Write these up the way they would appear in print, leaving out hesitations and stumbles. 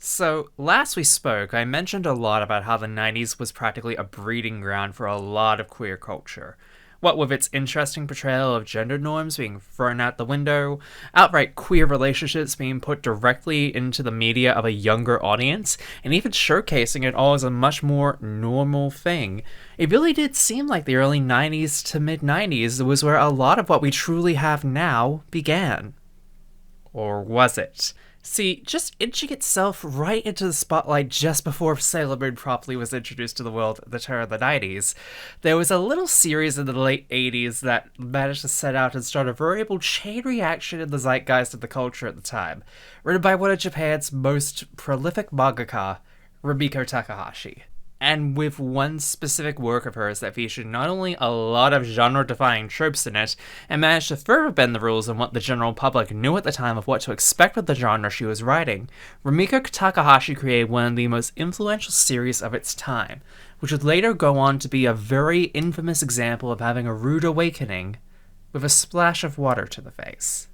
So, last we spoke, I mentioned a lot about how the 90s was practically a breeding ground for a lot of queer culture. What with its interesting portrayal of gender norms being thrown out the window, outright queer relationships being put directly into the media of a younger audience, and even showcasing it all as a much more normal thing. It really did seem like the early 90s to mid 90s was where a lot of what we truly have now began. Or was it? See, just inching itself right into the spotlight just before Sailor Moon properly was introduced to the world at the turn of the 90s, there was a little series in the late 80s that managed to set out and start a variable chain reaction in the zeitgeist of the culture at the time, written by one of Japan's most prolific mangaka, Rumiko Takahashi. And with one specific work of hers that featured not only a lot of genre-defying tropes in it, and managed to further bend the rules on what the general public knew at the time of what to expect with the genre she was writing, Rumiko Takahashi created one of the most influential series of its time, which would later go on to be a very infamous example of having a rude awakening with a splash of water to the face.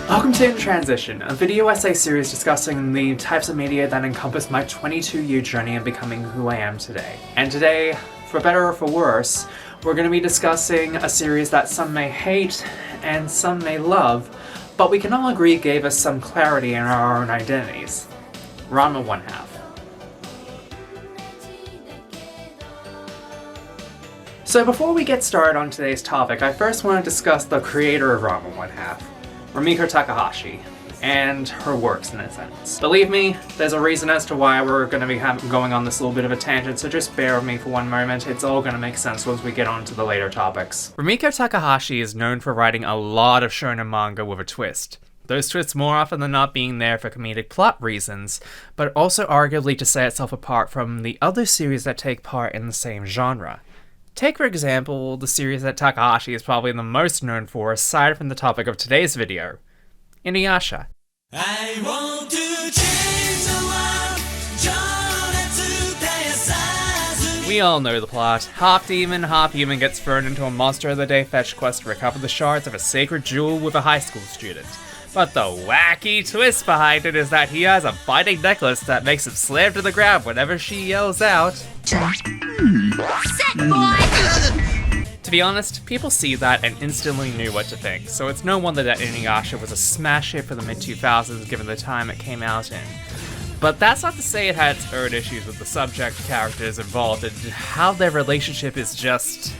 Welcome to In Transition, a video essay series discussing the types of media that encompass my 22-year journey in becoming who I am today. And today, for better or for worse, we're going to be discussing a series that some may hate and some may love, but we can all agree gave us some clarity in our own identities. Ranma 1/2. So before we get started on today's topic, I first want to discuss the creator of Ranma 1/2. Rumiko Takahashi, and her works in a sense. Believe me, there's a reason as to why we're going to be going on this little bit of a tangent, so just bear with me for one moment. It's all going to make sense once we get on to the later topics. Rumiko Takahashi is known for writing a lot of shonen manga with a twist. Those twists more often than not being there for comedic plot reasons, but also arguably to set itself apart from the other series that take part in the same genre. Take, for example, the series that Takahashi is probably the most known for aside from the topic of today's video, InuYasha. I want to change the world. We all know the plot. Half demon, half human gets thrown into a Monster of the Day fetch quest to recover the shards of a sacred jewel with a high school student. But the wacky twist behind it is that he has a binding necklace that makes him slam to the ground whenever she yells out, "Set, boy!" To be honest, people see that and instantly knew what to think, so it's no wonder that InuYasha was a smash hit for the mid-2000s given the time it came out in. But that's not to say it had its own issues with the subject characters involved and how their relationship is just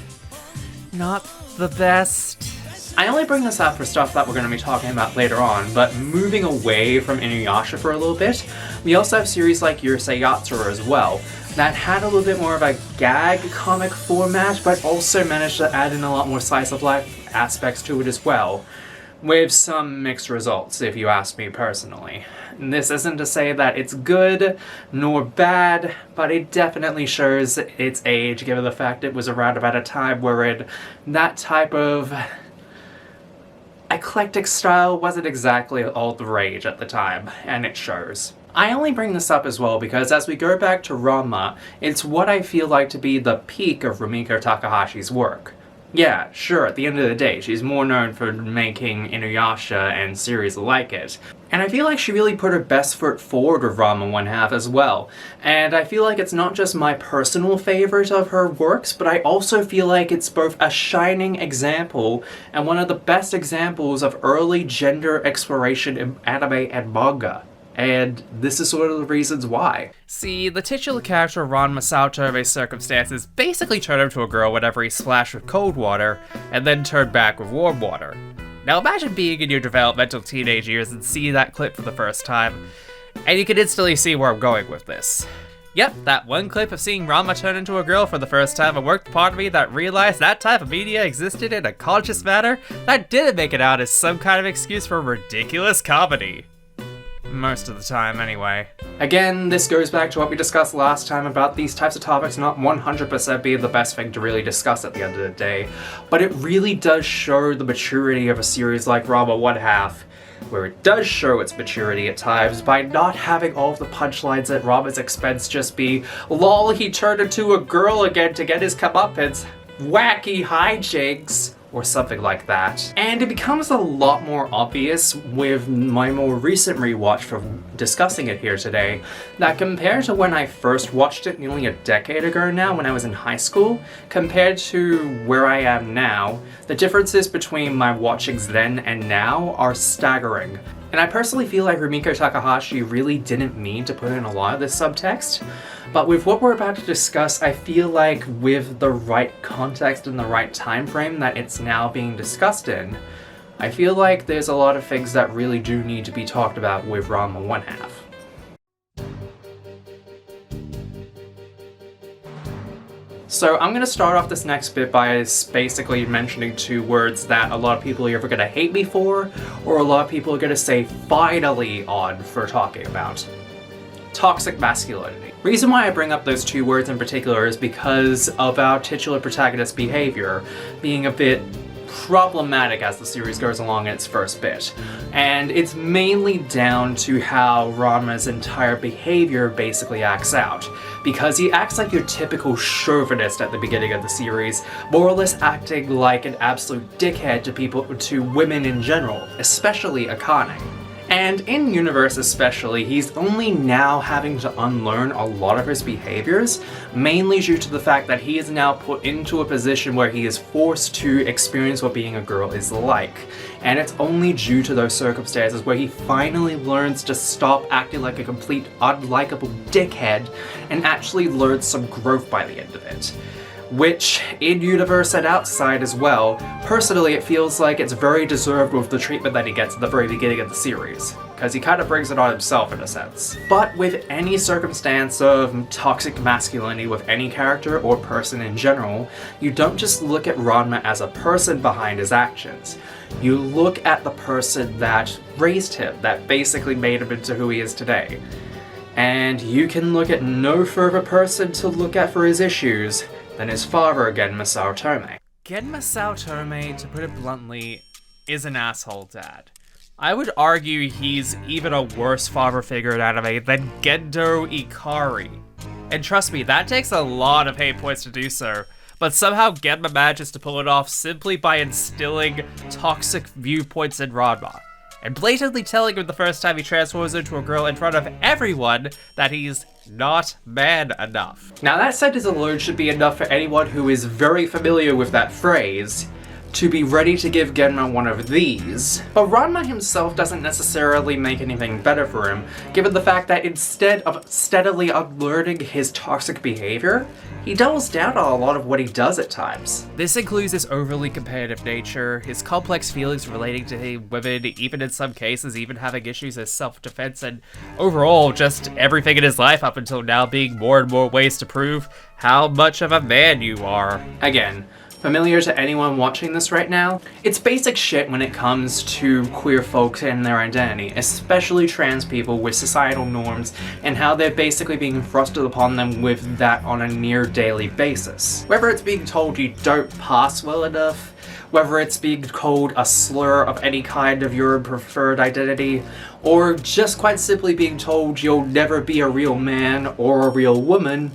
not the best. I only bring this up for stuff that we're going to be talking about later on, but moving away from InuYasha for a little bit, we also have series like Urusei Yatsura as well, that had a little bit more of a gag comic format, but also managed to add in a lot more slice of life aspects to it as well, with some mixed results, if you ask me personally. And this isn't to say that it's good nor bad, but it definitely shows its age, given the fact it was around about a time wherein that type of eclectic style wasn't exactly all the rage at the time, and it shows. I only bring this up as well because as we go back to Ranma, it's what I feel like to be the peak of Rumiko Takahashi's work. Yeah, sure, at the end of the day, she's more known for making InuYasha and series like it. And I feel like she really put her best foot forward with Ranma 1/2 as well. And I feel like it's not just my personal favorite of her works, but I also feel like it's both a shining example and one of the best examples of early gender exploration in anime and manga. And this is sort of the reasons why. See, the titular character Ranma out of a circumstances basically turned into a girl whenever he splashed with cold water, and then turned back with warm water. Now imagine being in your developmental teenage years and see that clip for the first time, and you can instantly see where I'm going with this. Yep, that one clip of seeing Ranma turn into a girl for the first time awoke the part of me that realized that type of media existed in a conscious manner that didn't make it out as some kind of excuse for ridiculous comedy. Most of the time, anyway. Again, this goes back to what we discussed last time about these types of topics not 100% being the best thing to really discuss at the end of the day, but it really does show the maturity of a series like Ranma 1/2, where it does show its maturity at times by not having all of the punchlines at Ranma's expense just be, lol, he turned into a girl again to get his comeuppance, wacky hijinks, or something like that. And it becomes a lot more obvious with my more recent rewatch for discussing it here today, that compared to when I first watched it nearly a decade ago now when I was in high school, compared to where I am now, the differences between my watchings then and now are staggering. And I personally feel like Rumiko Takahashi really didn't mean to put in a lot of this subtext, but with what we're about to discuss, I feel like with the right context and the right time frame that it's now being discussed in, I feel like there's a lot of things that really do need to be talked about with Ranma 1/2. So I'm going to start off this next bit by basically mentioning two words that a lot of people are either going to hate me for, or a lot of people are going to say finally on for talking about. Toxic masculinity. Reason why I bring up those two words in particular is because of our titular protagonist's behavior being a bit problematic as the series goes along in its first bit. And it's mainly down to how Ranma's entire behavior basically acts out. Because he acts like your typical chauvinist at the beginning of the series, more or less acting like an absolute dickhead to women in general, especially Akane. And in universe especially, he's only now having to unlearn a lot of his behaviors, mainly due to the fact that he is now put into a position where he is forced to experience what being a girl is like. And it's only due to those circumstances where he finally learns to stop acting like a complete unlikable dickhead and actually learns some growth by the end of it. Which, in universe and outside as well, personally it feels like it's very deserved with the treatment that he gets at the very beginning of the series, because he kind of brings it on himself in a sense. But with any circumstance of toxic masculinity with any character or person in general, you don't just look at Ranma as a person behind his actions. You look at the person that raised him, that basically made him into who he is today. And you can look at no further person to look at for his issues than his father, Genma Saotome. Genma Saotome, to put it bluntly, is an asshole dad. I would argue he's even a worse father figure in anime than Gendo Ikari. And trust me, that takes a lot of hate points to do so, but somehow Genma manages to pull it off simply by instilling toxic viewpoints in Ranma, and blatantly telling him the first time he transforms into a girl in front of everyone that he's not man enough. Now that sentence alone should be enough for anyone who is very familiar with that phrase to be ready to give Genma one of these. But Ranma himself doesn't necessarily make anything better for him, given the fact that instead of steadily unlearning his toxic behavior, he doubles down on a lot of what he does at times. This includes his overly competitive nature, his complex feelings relating to women, even in some cases even having issues as self-defense, and overall just everything in his life up until now being more and more ways to prove how much of a man you are. Again, familiar to anyone watching this right now? It's basic shit when it comes to queer folks and their identity, especially trans people with societal norms and how they're basically being thrusted upon them with that on a near daily basis. Whether it's being told you don't pass well enough, whether it's being called a slur of any kind of your preferred identity, or just quite simply being told you'll never be a real man or a real woman,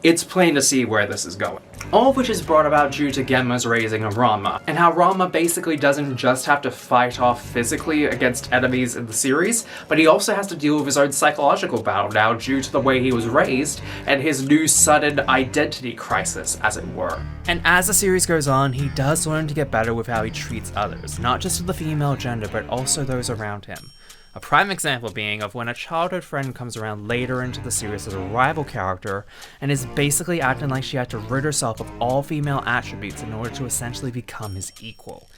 it's plain to see where this is going. All of which is brought about due to Genma's raising of Ranma, and how Ranma basically doesn't just have to fight off physically against enemies in the series, but he also has to deal with his own psychological battle now due to the way he was raised and his new sudden identity crisis, as it were. And as the series goes on, he does learn to get better with how he treats others, not just of the female gender, but also those around him. A prime example being of when a childhood friend comes around later into the series as a rival character and is basically acting like she had to rid herself of all female attributes in order to essentially become his equal.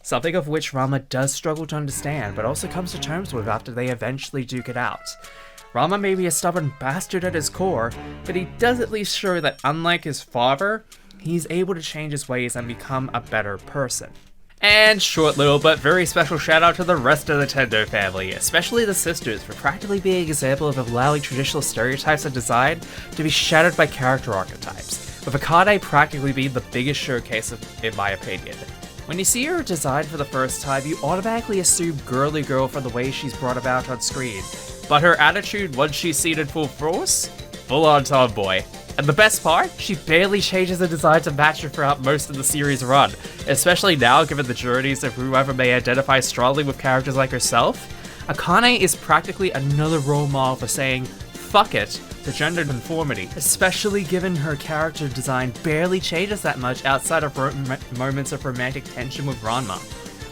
Something of which Ranma does struggle to understand, but also comes to terms with after they eventually duke it out. Ranma may be a stubborn bastard at his core, but he does at least show that unlike his father, he's able to change his ways and become a better person. And short little but very special shout out to the rest of the Tendo family, especially the sisters, for practically being an example of allowing traditional stereotypes of design to be shattered by character archetypes, with Akane practically being the biggest showcase in my opinion. When you see her design for the first time, you automatically assume girly girl from the way she's brought about on screen, but her attitude once she's seen in full force? Full on tomboy. And the best part? She barely changes the design to match her throughout most of the series run, especially now given the journeys of whoever may identify strongly with characters like herself. Akane is practically another role model for saying, fuck it, to gender conformity, especially given her character design barely changes that much outside of moments of romantic tension with Ranma,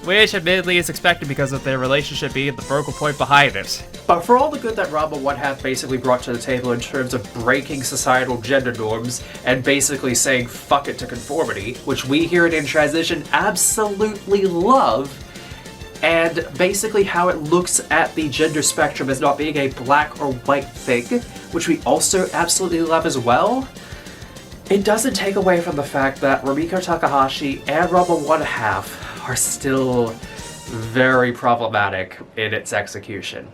which admittedly is expected because of their relationship being the focal point behind it. But for all the good that Ranma 1/2 basically brought to the table in terms of breaking societal gender norms and basically saying fuck it to conformity, which we here at In Transition absolutely love, and basically how it looks at the gender spectrum as not being a black or white thing, which we also absolutely love as well, it doesn't take away from the fact that Rumiko Takahashi and Ranma 1/2 are still very problematic in its execution.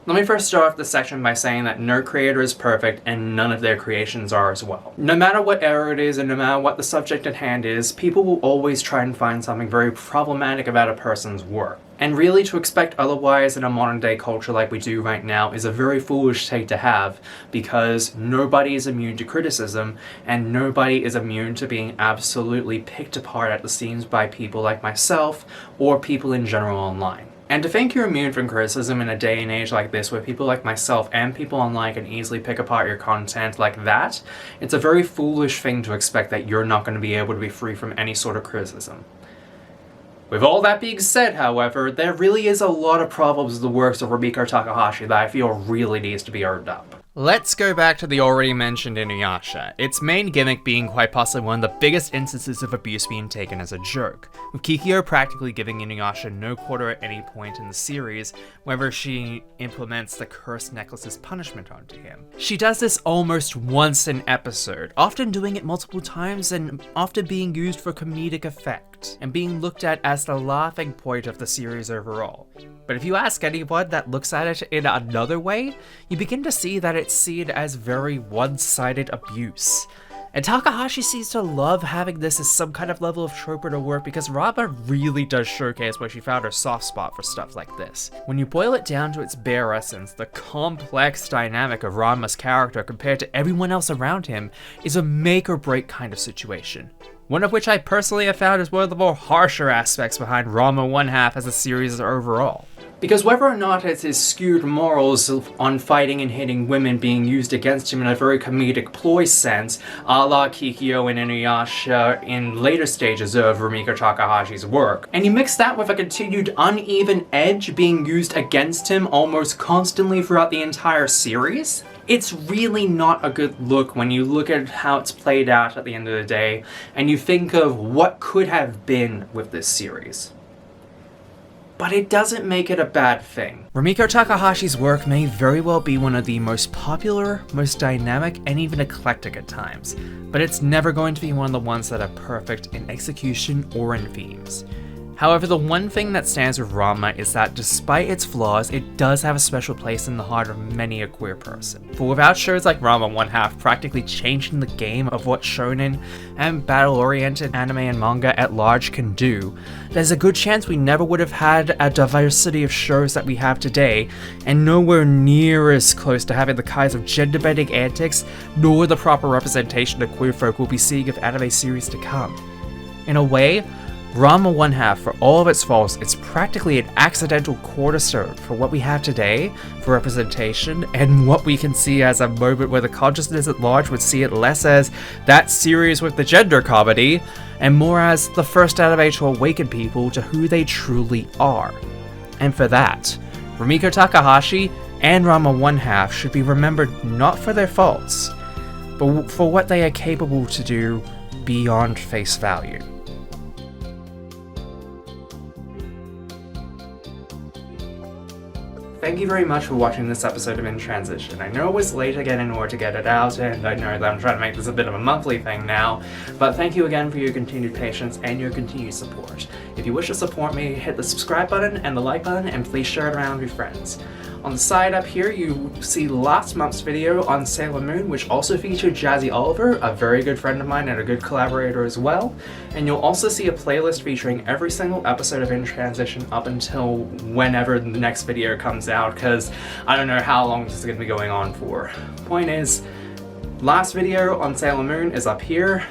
Let me first start off this section by saying that no creator is perfect and none of their creations are as well. No matter what era it is and no matter what the subject at hand is, people will always try and find something very problematic about a person's work. And really to expect otherwise in a modern day culture like we do right now is a very foolish take to have, because nobody is immune to criticism and nobody is immune to being absolutely picked apart at the seams by people like myself or people in general online. And to think you're immune from criticism in a day and age like this where people like myself and people online can easily pick apart your content like that, it's a very foolish thing to expect that you're not going to be able to be free from any sort of criticism. With all that being said, however, there really is a lot of problems with the works of Rumiko Takahashi that I feel really needs to be earned up. Let's go back to the already mentioned InuYasha, its main gimmick being quite possibly one of the biggest instances of abuse being taken as a joke, with Kikyo practically giving InuYasha no quarter at any point in the series whenever she implements the cursed necklace's punishment onto him. She does this almost once an episode, often doing it multiple times and often being used for comedic effect, and being looked at as the laughing point of the series overall. But if you ask anyone that looks at it in another way, you begin to see that it's seen as very one-sided abuse. And Takahashi seems to love having this as some kind of level of trope in her work because Ranma really does showcase where she found her soft spot for stuff like this. When you boil it down to its bare essence, the complex dynamic of Ranma's character compared to everyone else around him is a make or break kind of situation. One of which I personally have found is one of the more harsher aspects behind Ranma 1/2 as a series overall. Because whether or not it's his skewed morals on fighting and hitting women being used against him in a very comedic ploy sense, a la Kikyo and InuYasha in later stages of Rumiko Takahashi's work, and you mix that with a continued uneven edge being used against him almost constantly throughout the entire series, it's really not a good look when you look at how it's played out at the end of the day, and you think of what could have been with this series. But it doesn't make it a bad thing. Rumiko Takahashi's work may very well be one of the most popular, most dynamic, and even eclectic at times, but it's never going to be one of the ones that are perfect in execution or in themes. However, the one thing that stands with Ranma is that despite its flaws, it does have a special place in the heart of many a queer person. For without shows like Ranma 1/2 practically changing the game of what shonen and battle-oriented anime and manga at large can do, there's a good chance we never would have had a diversity of shows that we have today, and nowhere near as close to having the kinds of gender-bending antics nor the proper representation of queer folk we'll be seeing of anime series to come. In a way, Ranma 1/2, for all of its faults, it's practically an accidental cornerstone for what we have today for representation, and what we can see as a moment where the consciousness at large would see it less as that series with the gender comedy, and more as the first anime to awaken people to who they truly are. And for that, Rumiko Takahashi and Ranma 1/2 should be remembered not for their faults, but for what they are capable to do beyond face value. thank you very much for watching this episode of In Transition. I know it was late again in order to get it out, and I know that I'm trying to make this a bit of a monthly thing now, but thank you again for your continued patience and your continued support. If you wish to support me, hit the subscribe button and the like button, and please share it around with your friends. On the side up here, you see last month's video on Sailor Moon, which also featured Jazzy Oliver, a very good friend of mine and a good collaborator as well. And you'll also see a playlist featuring every single episode of In Transition up until whenever the next video comes out, because I don't know how long this is going to be going on for. Point is, last video on Sailor Moon is up here.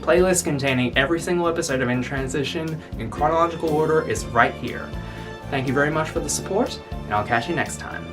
Playlist containing every single episode of In Transition in chronological order is right here. Thank you very much for the support, and I'll catch you next time.